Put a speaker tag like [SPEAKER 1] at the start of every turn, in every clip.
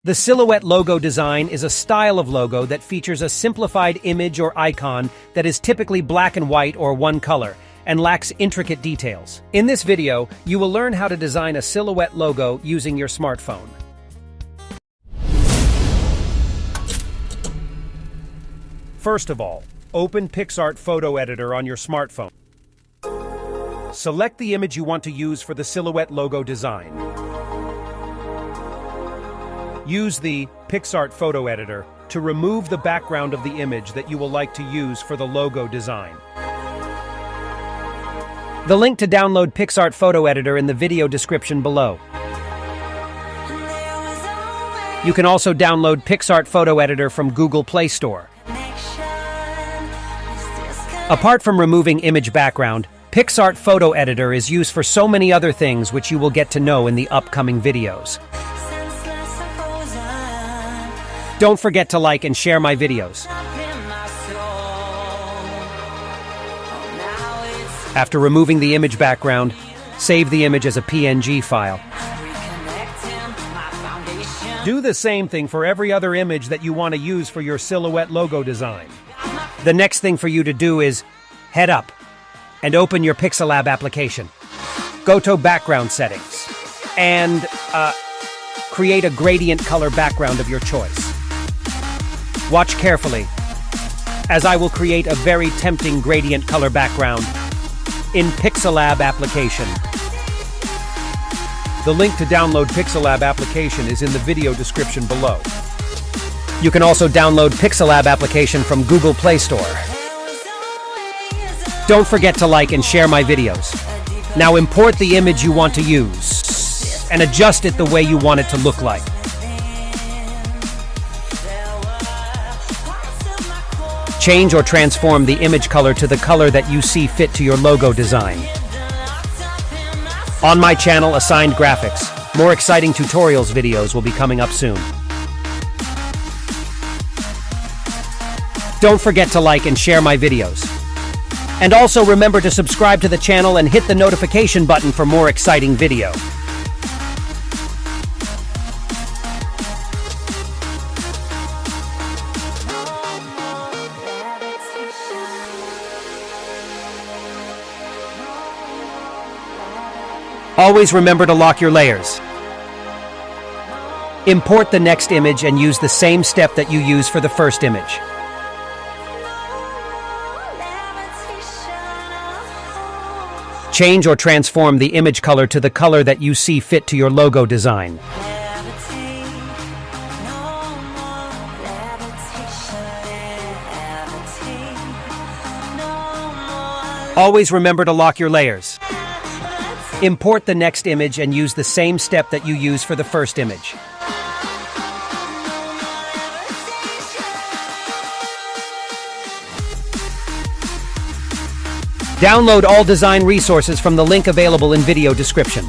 [SPEAKER 1] The silhouette logo design is a style of logo that features a simplified image or icon that is typically black and white or one color and lacks intricate details. In this video, you will learn how to design a silhouette logo using your smartphone. First of all, open PixArt photo editor on your smartphone. Select the image you want to use for the silhouette logo design. Use the PixArt photo editor to remove the background of the image that you will like to use for the logo design. The link to download PixArt photo editor in the video description below. You can also download PixArt photo editor from Google Play Store. Apart from removing image background, PixArt photo editor is used for so many other things which you will get to know in the upcoming videos. Don't forget to like and share my videos. After removing the image background, save the image as a PNG file. Do the same thing for every other image that you want to use for your silhouette logo design. The next thing for you to do is head up and open your PixelLab application. Go to background settings and create a gradient color background of your choice. Watch carefully, as I will create a very tempting gradient color background in PixelLab application. The link to download PixelLab application is in the video description below. You can also download PixelLab application from Google Play Store. Don't forget to like and share my videos. Now import the image you want to use and adjust it the way you want it to look like. Change or transform the image color to the color that you see fit to your logo design. On my channel, Assigned Graphics, more exciting tutorials videos will be coming up soon. Don't forget to like and share my videos. And also remember to subscribe to the channel and hit the notification button for more exciting video. Always remember to lock your layers. Import the next image and use the same step that you use for the first image. Change or transform the image color to the color that you see fit to your logo design. Always remember to lock your layers. Import the next image and use the same step that you use for the first image. Download all design resources from the link available in video description.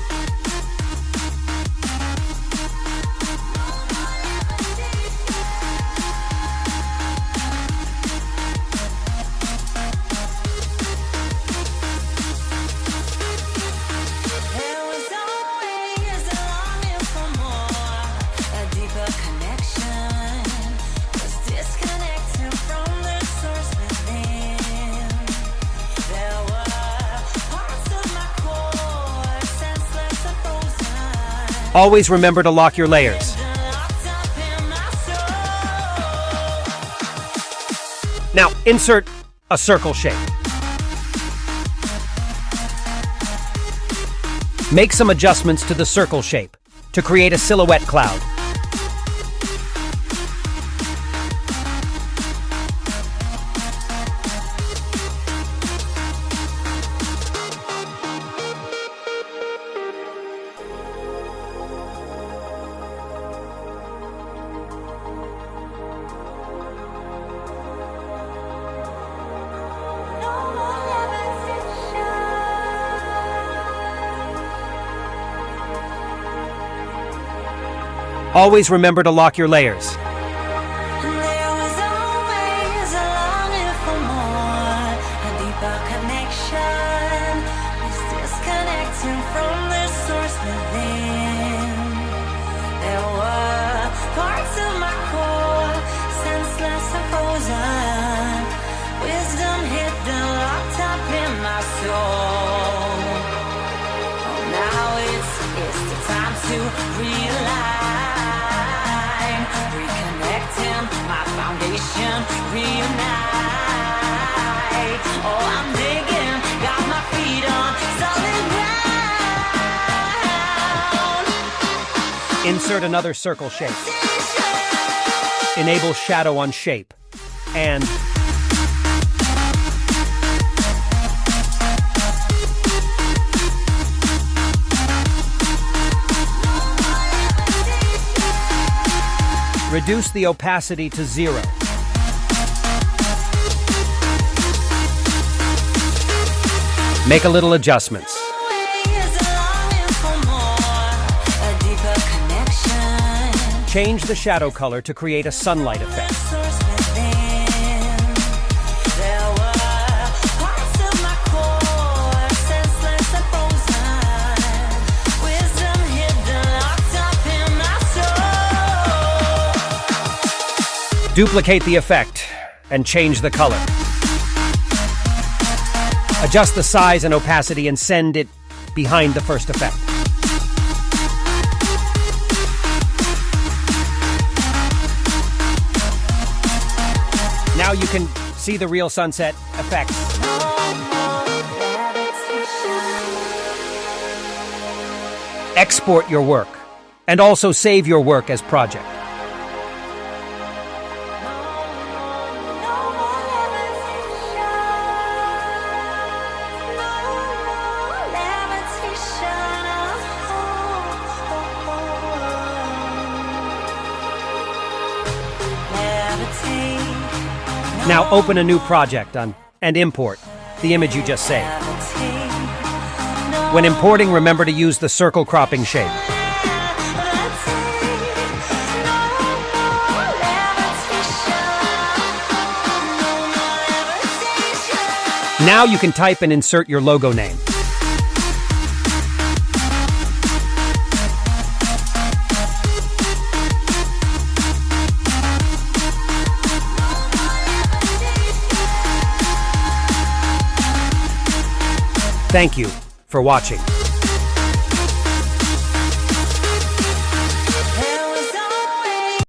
[SPEAKER 1] Always remember to lock your layers. Now, insert a circle shape. Make some adjustments to the circle shape to create a silhouette cloud. Always remember to lock your layers.
[SPEAKER 2] from the source within. There were realign, reconnecting my foundation, reunite. Oh, I'm digging, got my feet on solid ground.
[SPEAKER 1] Insert another circle shape. Enable shadow on shape. And reduce the opacity to 0. Make a little adjustments. Change the shadow color to create a sunlight effect. Duplicate the effect and change the color. Adjust the size and opacity and send it behind the first effect. Now you can see the real sunset effect. Export your work and also save your work as project. Now open a new project and import the image you just saved. When importing, remember to use the circle cropping shape. Now you can type and insert your logo name. Thank you for watching.